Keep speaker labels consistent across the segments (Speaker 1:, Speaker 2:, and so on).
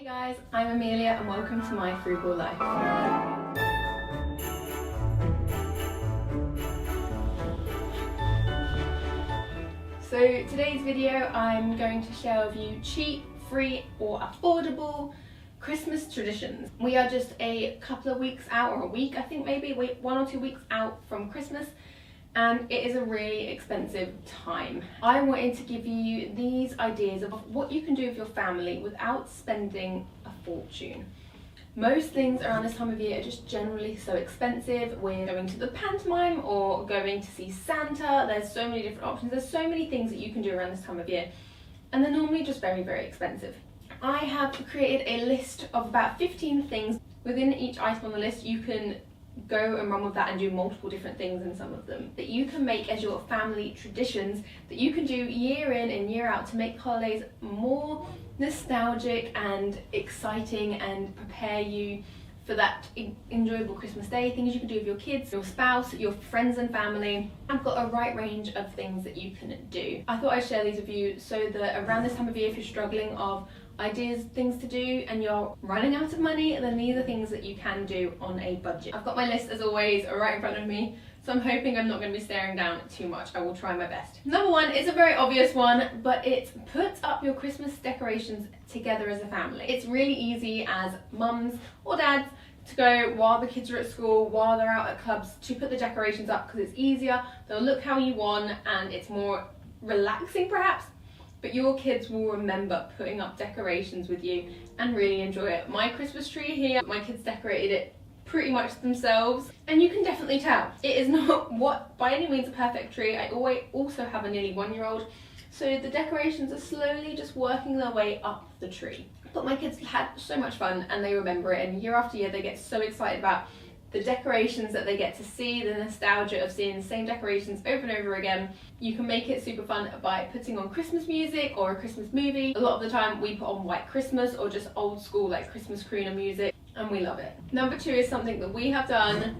Speaker 1: Hey guys, I'm Amelia and welcome to my frugal life. So today's video I'm going to share with you cheap, free or affordable Christmas traditions. We are just a couple of weeks out, or a week I think maybe, 1 or 2 weeks out from Christmas, and it is a really expensive time. I wanted to give you these ideas of what you can do with your family without spending a fortune. Most things around this time of year are just generally so expensive. We're going to the pantomime or going to see Santa. There's so many different options. There's so many things that you can do around this time of year, and they're normally just very, very expensive. I have created a list of about 15 things. Within each item on the list, you can go and run with that and do multiple different things in some of them that you can make as your family traditions that you can do year in and year out to make holidays more nostalgic and exciting and prepare you for that enjoyable Christmas day. Things you can do with your kids, your spouse, your friends and family. I've got a right range of things that you can do. I thought I'd share these with you so that around this time of year, if you're struggling of ideas, things to do, and you're running out of money, then these are things that you can do on a budget. I've got my list as always right in front of me, so I'm hoping I'm not going to be staring down too much. I will try my best. Number one is a very obvious one, but it's put up your Christmas decorations together as a family. It's really easy as mums or dads to go while the kids are at school, while they're out at clubs, to put the decorations up because it's easier, they'll look how you want, and it's more relaxing perhaps. But your kids will remember putting up decorations with you and really enjoy it. My Christmas tree here, my kids decorated it pretty much themselves, and you can definitely tell it is not what by any means a perfect tree. I also have a nearly 1-year-old, so the decorations are slowly just working their way up the tree. But my kids had so much fun and they remember it, and year after year they get so excited about the decorations that they get to see, the nostalgia of seeing the same decorations over and over again. You can make it super fun by putting on Christmas music or a Christmas movie. A lot of the time we put on White Christmas or just old school like Christmas crooner music, and we love it. Number two is something that we have done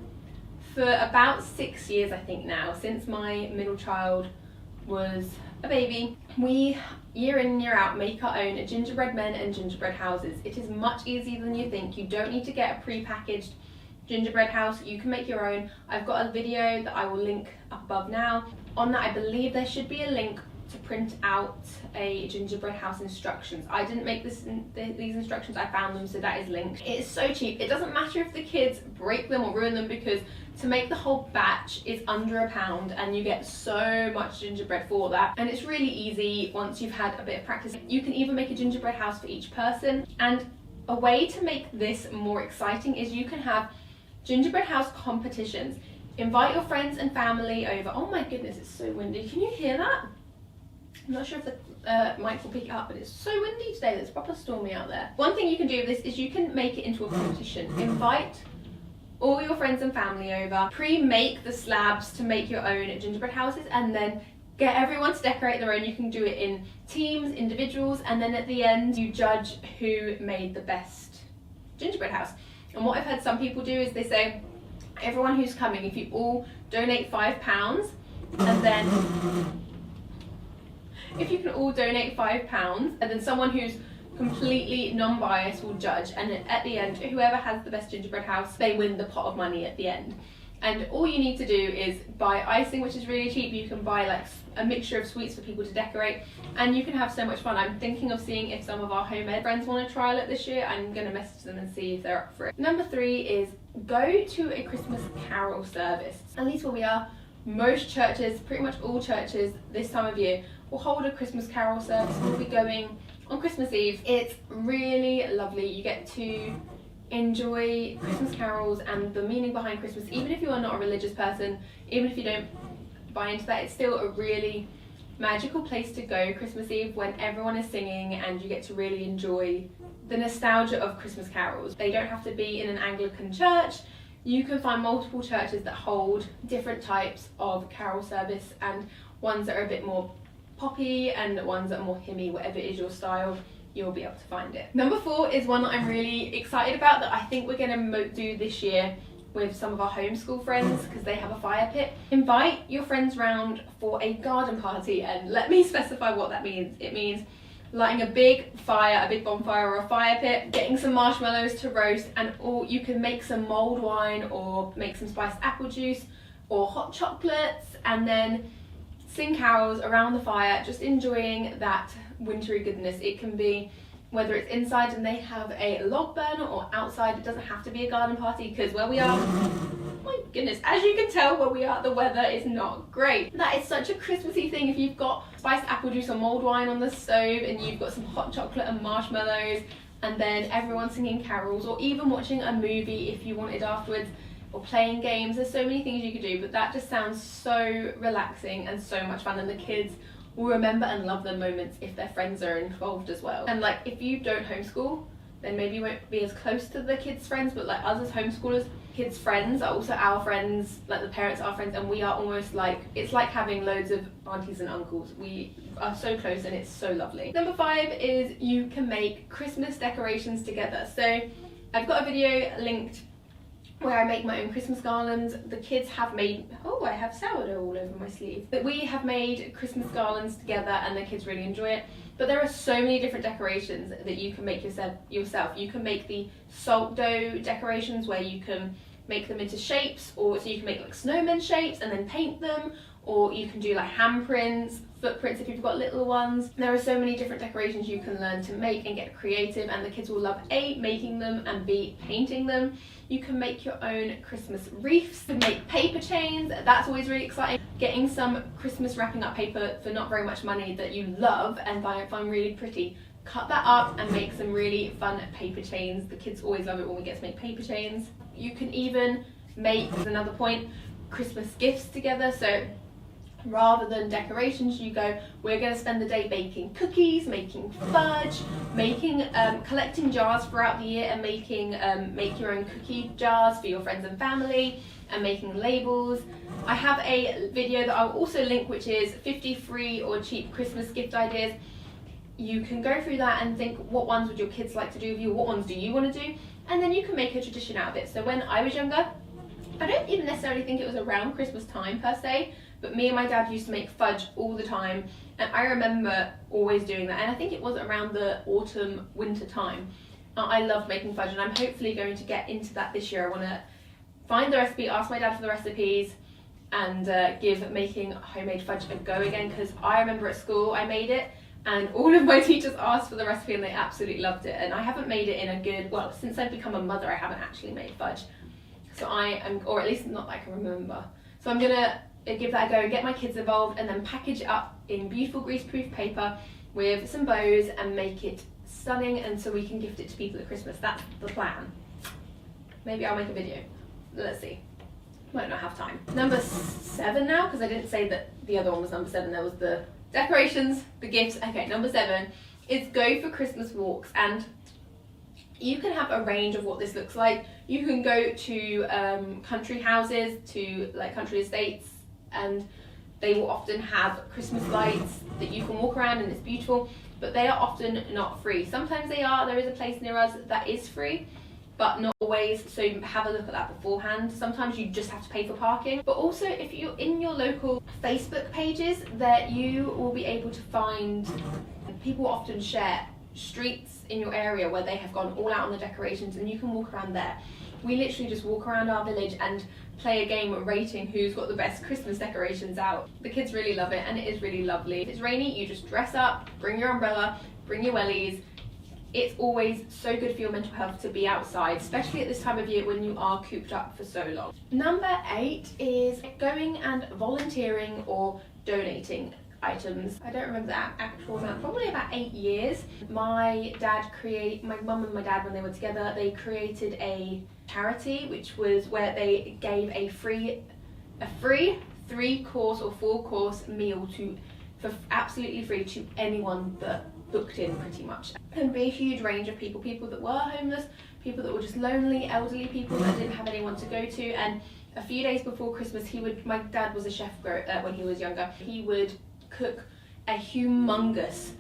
Speaker 1: for about 6 years I think now, since my middle child was a baby. We year in and year out make our own gingerbread men and gingerbread houses. It is much easier than you think. You don't need to get a pre-packaged gingerbread house, you can make your own. I've got a video that I will link up above now. On that I believe there should be a link to print out a gingerbread house instructions. I didn't make these instructions, I found them, so that is linked. It is so cheap. It doesn't matter if the kids break them or ruin them, because to make the whole batch is under £1 and you get so much gingerbread for that, and it's really easy once you've had a bit of practice. You can even make a gingerbread house for each person, and a way to make this more exciting is you can have gingerbread house competitions. Invite your friends and family over. Oh my goodness, it's so windy. Can you hear that? I'm not sure if the mic will pick it up, but it's so windy today. It's proper stormy out there. One thing you can do with this is you can make it into a competition. Invite all your friends and family over. Pre-make the slabs to make your own gingerbread houses, and then get everyone to decorate their own. You can do it in teams, individuals, and then at the end you judge who made the best gingerbread house. And what I've had some people do is they say, everyone who's coming, if you all donate £5, and then if you can all donate £5, and then someone who's completely non-biased will judge, and at the end whoever has the best gingerbread house, they win the pot of money at the end. And all you need to do is buy icing, which is really cheap. You can buy like a mixture of sweets for people to decorate, and you can have so much fun. I'm thinking of seeing if some of our home ed friends want to trial it this year. I'm going to message them and see if they're up for it. Number three is go to a Christmas carol service. At least where we are, most churches, pretty much all churches this time of year, will hold a Christmas carol service. We'll be going on Christmas Eve. It's really lovely. You get to enjoy Christmas carols and the meaning behind Christmas. Even if you are not a religious person, even if you don't buy into that, it's still a really magical place to go Christmas Eve, when everyone is singing and you get to really enjoy the nostalgia of Christmas carols. They don't have to be in an Anglican church. You can find multiple churches that hold different types of carol service, and ones that are a bit more poppy and ones that are more hymny. Whatever is your style, you'll be able to find it. Number four is one that I'm really excited about, that I think we're going to do this year with some of our homeschool friends, because they have a fire pit. Invite your friends round for a garden party, and let me specify what that means. It means lighting a big fire, a big bonfire or a fire pit, getting some marshmallows to roast, and or you can make some mulled wine or make some spiced apple juice or hot chocolates, and then sing carols around the fire, just enjoying that wintry goodness. It can be whether it's inside and they have a log burner or outside. It doesn't have to be a garden party, because where we are, my goodness, as you can tell where we are, the weather is not great. That is such a Christmassy thing. If you've got spiced apple juice or mulled wine on the stove and you've got some hot chocolate and marshmallows, and then everyone singing carols, or even watching a movie if you wanted afterwards, or playing games. There's so many things you could do, but that just sounds so relaxing and so much fun, and the kids will remember and love the moments if their friends are involved as well. And like, if you don't homeschool, then maybe you won't be as close to the kids' friends, but like us as homeschoolers, kids' friends are also our friends, like the parents are our friends, and we are almost like, it's like having loads of aunties and uncles. We are so close and it's so lovely. Number 5 is you can make Christmas decorations together. So I've got a video linked where I make my own Christmas garlands. The kids have made, oh, I have sourdough all over my sleeve. But we have made Christmas garlands together and the kids really enjoy it. But there are so many different decorations that you can make yourself. You can make the salt dough decorations where you can make them into shapes, or so you can make like snowman shapes and then paint them, or you can do like handprints, footprints if you've got little ones. There are so many different decorations you can learn to make and get creative, and the kids will love A, making them, and B, painting them. You can make your own Christmas wreaths, you can make paper chains. That's always really exciting. Getting some Christmas wrapping up paper for not very much money that you love and find really pretty. Cut that up and make some really fun paper chains. The kids always love it when we get to make paper chains. You can even make, another point, Christmas gifts together. So rather than decorations, you go, we're going to spend the day baking cookies, making fudge, making collecting jars throughout the year and making make your own cookie jars for your friends and family, and making labels. I have a video that I'll also link, which is 50 free or cheap Christmas gift ideas. You can go through that and think, what ones would your kids like to do with you, what ones do you want to do, and then you can make a tradition out of it. So when I was younger, I don't even necessarily think it was around Christmas time per se, but me and my dad used to make fudge all the time, and I remember always doing that, and I think it was around the autumn winter time. I loved making fudge, and I'm hopefully going to get into that this year. I want to find the recipe, ask my dad for the recipes, and give making homemade fudge a go again, because I remember at school I made it and all of my teachers asked for the recipe and they absolutely loved it, and I haven't made it in a good, well, since I've become a mother I haven't actually made fudge, so I am, or at least not that I can remember. So I'm gonna give that a go and get my kids involved, and then package it up in beautiful greaseproof paper with some bows and make it stunning, and so we can gift it to people at Christmas. That's the plan. Maybe I'll make a video. Let's see. Might not have time. Number 7 now, because I didn't say that the other one was number 7. There was the decorations, the gifts. Okay, number 7 is go for Christmas walks, and you can have a range of what this looks like. You can go to country houses, to like country estates, and they will often have Christmas lights that you can walk around and it's beautiful, but they are often not free. Sometimes they are. There is a place near us that is free, but not always, so have a look at that beforehand. Sometimes you just have to pay for parking. But also, if you're in your local Facebook pages, that you will be able to find, people often share streets in your area where they have gone all out on the decorations, and you can walk around there. We literally just walk around our village and play a game rating who's got the best Christmas decorations out. The kids really love it, and it is really lovely. If it's rainy, you just dress up, bring your umbrella, bring your wellies. It's always so good for your mental health to be outside, especially at this time of year when you are cooped up for so long. Number 8 is going and volunteering or donating items. I don't remember the actual amount, probably about 8 years. My mum and my dad, when they were together, they created a charity, which was where they gave a free 3-course or 4-course meal for absolutely free to anyone that booked in, pretty much. It can be a huge range of people that were homeless, people that were just lonely, elderly people that didn't have anyone to go to. And a few days before Christmas, my dad was a chef when he was younger. He would cook a humongous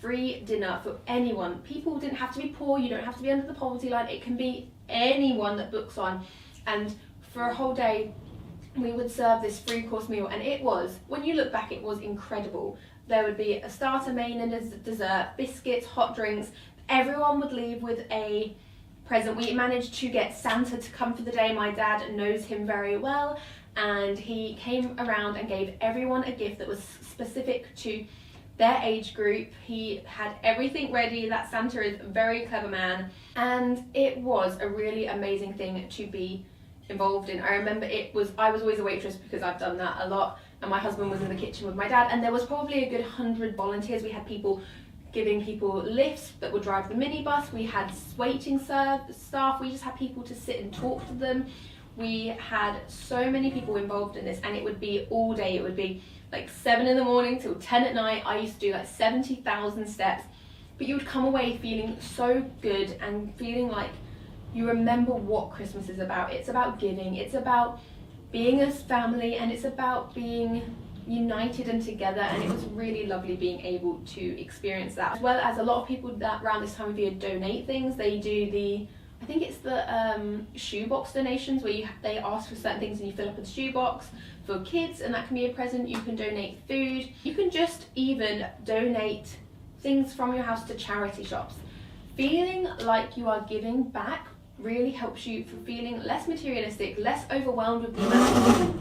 Speaker 1: free dinner for anyone. People didn't have to be poor, you don't have to be under the poverty line, it can be anyone that books on. And for a whole day we would serve this 3-course meal, and it was, when you look back, it was incredible. There would be a starter, main and a dessert, biscuits, hot drinks. Everyone would leave with a present. We managed to get Santa to come for the day. My dad knows him very well, and he came around and gave everyone a gift that was specific to their age group. He had everything ready. That Santa is a very clever man, and it was a really amazing thing to be involved in. I remember I was always a waitress because I've done that a lot, and my husband was in the kitchen with my dad, and there was probably a good 100 volunteers. We had people giving people lifts that would drive the minibus. We had waiting staff. We just had people to sit and talk to them. We had so many people involved in this, and it would be all day. It would be like 7 in the morning till 10 at night. I used to do like 70,000 steps, but you would come away feeling so good and feeling like you remember what Christmas is about. It's about giving, it's about being a family, and it's about being united and together, and it was really lovely being able to experience that. As well as a lot of people that around this time of year donate things. They do I think it's the shoebox donations, where they ask for certain things and you fill up a shoebox for kids, and that can be a present. You can donate food. You can just even donate things from your house to charity shops. Feeling like you are giving back really helps you for feeling less materialistic, less overwhelmed with the amount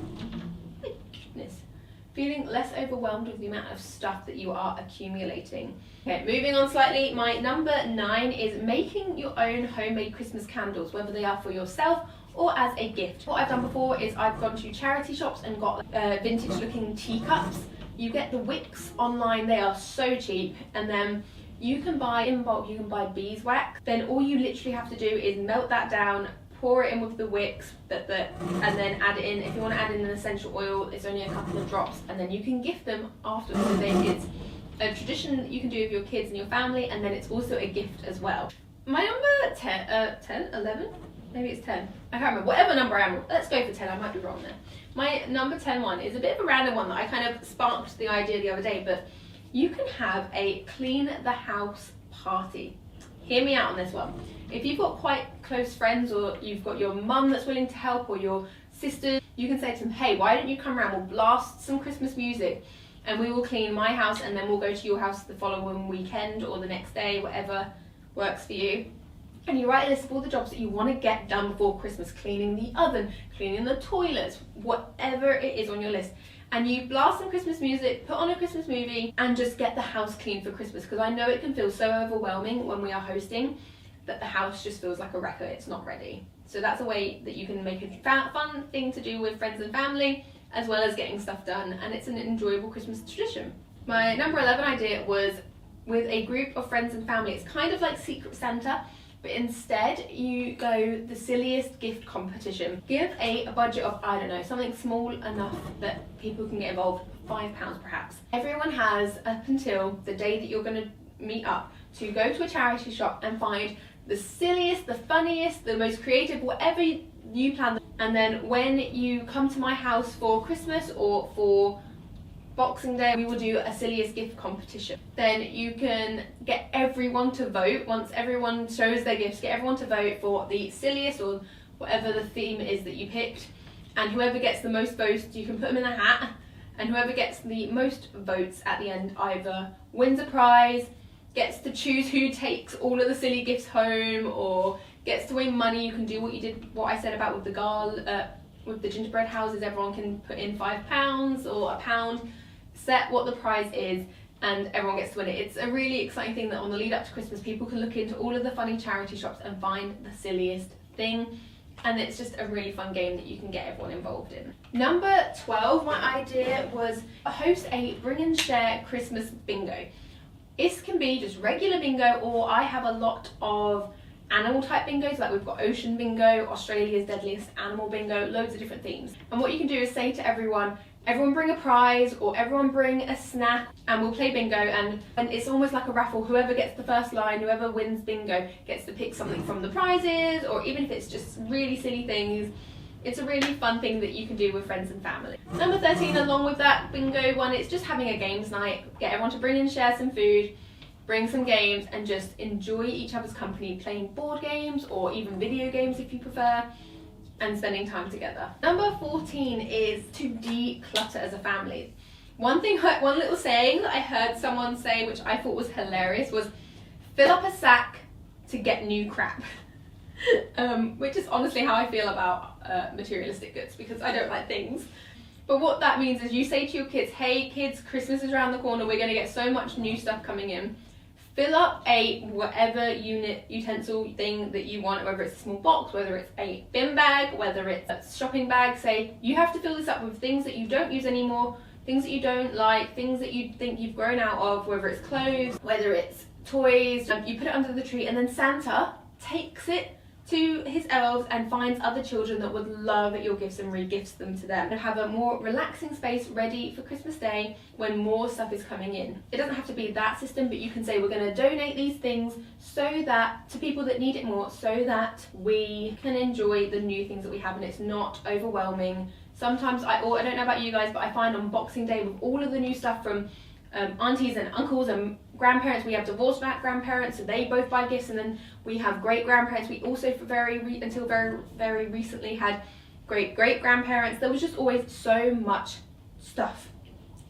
Speaker 1: feeling less overwhelmed with the amount of stuff that you are accumulating. Okay, moving on slightly, my number 9 is making your own homemade Christmas candles, whether they are for yourself or as a gift. What I've done before is I've gone to charity shops and got vintage looking teacups. You get the wicks online, they are so cheap, and then you can buy in bulk, you can buy beeswax. Then all you literally have to do is melt that down, pour it in with the wicks, and then add it in. If you want to add in an essential oil, it's only a couple of drops, and then you can gift them afterwards. So it's a tradition that you can do with your kids and your family, and then it's also a gift as well. My number 11? Maybe it's 10. I can't remember. Whatever number I am, let's go for 10. I might be wrong there. My number 10 one is a bit of a random one that I kind of sparked the idea the other day, but you can have a clean the house party. Hear me out on this one. If you've got quite close friends, or you've got your mum that's willing to help, or your sisters, you can say to them, hey, why don't you come around, we'll blast some Christmas music and we will clean my house, and then we'll go to your house the following weekend or the next day, whatever works for you. And you write a list of all the jobs that you want to get done before Christmas, cleaning the oven, cleaning the toilets, whatever it is on your list. And you blast some Christmas music, put on a Christmas movie, and just get the house clean for Christmas, because I know it can feel so overwhelming when we are hosting that the house just feels like a wrecker, it's not ready. So that's a way that you can make a fun thing to do with friends and family, as well as getting stuff done, and it's an enjoyable Christmas tradition. My number 11 idea was with a group of friends and family. It's kind of like Secret Santa, but instead you go the silliest gift competition. Give a budget of, I don't know, something small enough that people can get involved, £5 perhaps. Everyone has up until the day that you're going to meet up to go to a charity shop and find the silliest, the funniest, the most creative, whatever you plan. And then when you come to my house for Christmas or for Boxing Day, we will do a silliest gift competition. Then you can get everyone to vote. Once everyone shows their gifts, get everyone to vote for the silliest or whatever the theme is that you picked. And whoever gets the most votes, you can put them in a hat. And whoever gets the most votes at the end either wins a prize, gets to choose who takes all of the silly gifts home, or gets to win money. You can do what I said about with the with the gingerbread houses. Everyone can put in £5 or £1, set what the prize is, and everyone gets to win it. It's a really exciting thing that on the lead up to Christmas, people can look into all of the funny charity shops and find the silliest thing. And it's just a really fun game that you can get everyone involved in. Number 12, my idea was host a bring and share Christmas bingo. This can be just regular bingo, or I have a lot of animal type bingos, like we've got ocean bingo, Australia's deadliest animal bingo, loads of different themes. And what you can do is say to everyone bring a prize, or everyone bring a snack, and we'll play bingo, and it's almost like a raffle. Whoever gets the first line, whoever wins bingo, gets to pick something from the prizes, or even if it's just really silly things. It's a really fun thing that you can do with friends and family. Number 13, along with that bingo one, it's just having a games night. Get everyone to bring and share some food, bring some games, and just enjoy each other's company, playing board games or even video games if you prefer, and spending time together. Number 14 is to declutter as a family. One little saying that I heard someone say, which I thought was hilarious, was fill up a sack to get new crap. Which is honestly how I feel about materialistic goods, because I don't like things. But what that means is you say to your kids, hey kids, Christmas is around the corner, we're going to get so much new stuff coming in. Fill up a whatever utensil thing that you want, whether it's a small box, whether it's a bin bag, whether it's a shopping bag. Say, you have to fill this up with things that you don't use anymore, things that you don't like, things that you think you've grown out of, whether it's clothes, whether it's toys. You put it under the tree, and then Santa takes it to his elves and finds other children that would love your gifts and re-gifts them to them, and have a more relaxing space ready for Christmas Day when more stuff is coming in. It doesn't have to be that system, but you can say we're going to donate these things so that to people that need it more, so that we can enjoy the new things that we have and it's not overwhelming. Sometimes I don't know about you guys, but I find on Boxing Day with all of the new stuff from aunties and uncles and grandparents, we have divorced grandparents, so they both buy gifts, and then we have great grandparents. We also until very recently had great grandparents. There was just always so much stuff,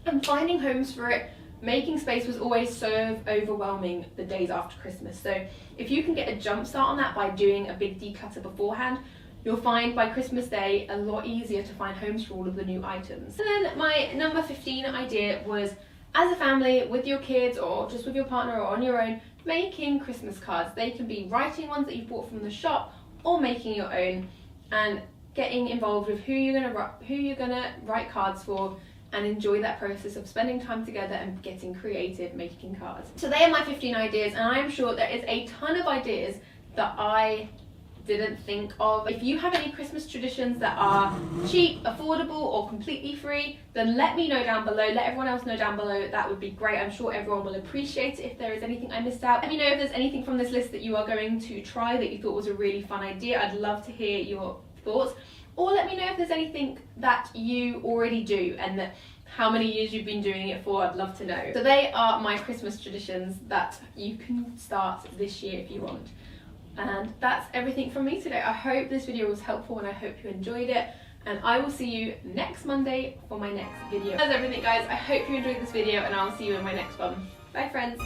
Speaker 1: and finding homes for it, making space was always so overwhelming the days after Christmas. So if you can get a jump start on that by doing a big declutter beforehand, you'll find by Christmas Day a lot easier to find homes for all of the new items. And then my number 15 idea was, as a family, with your kids or just with your partner or on your own, making Christmas cards. They can be writing ones that you bought from the shop or making your own, and getting involved with who you're gonna write cards for, and enjoy that process of spending time together and getting creative making cards. So they are my 15 ideas, and I'm sure there is a ton of ideas that I didn't think of. If you have any Christmas traditions that are cheap, affordable, or completely free, then let me know down below. Let everyone else know down below. That would be great. I'm sure everyone will appreciate it if there is anything I missed out. Let me know if there's anything from this list that you are going to try that you thought was a really fun idea. I'd love to hear your thoughts. Or let me know if there's anything that you already do and that how many years you've been doing it for. I'd love to know. So they are my Christmas traditions that you can start this year if you want. And that's everything from me today. I hope this video was helpful and I hope you enjoyed it, and I will see you next Monday for my next video. That's everything, guys. I hope you enjoyed this video, and I'll see you in my next one. Bye, friends.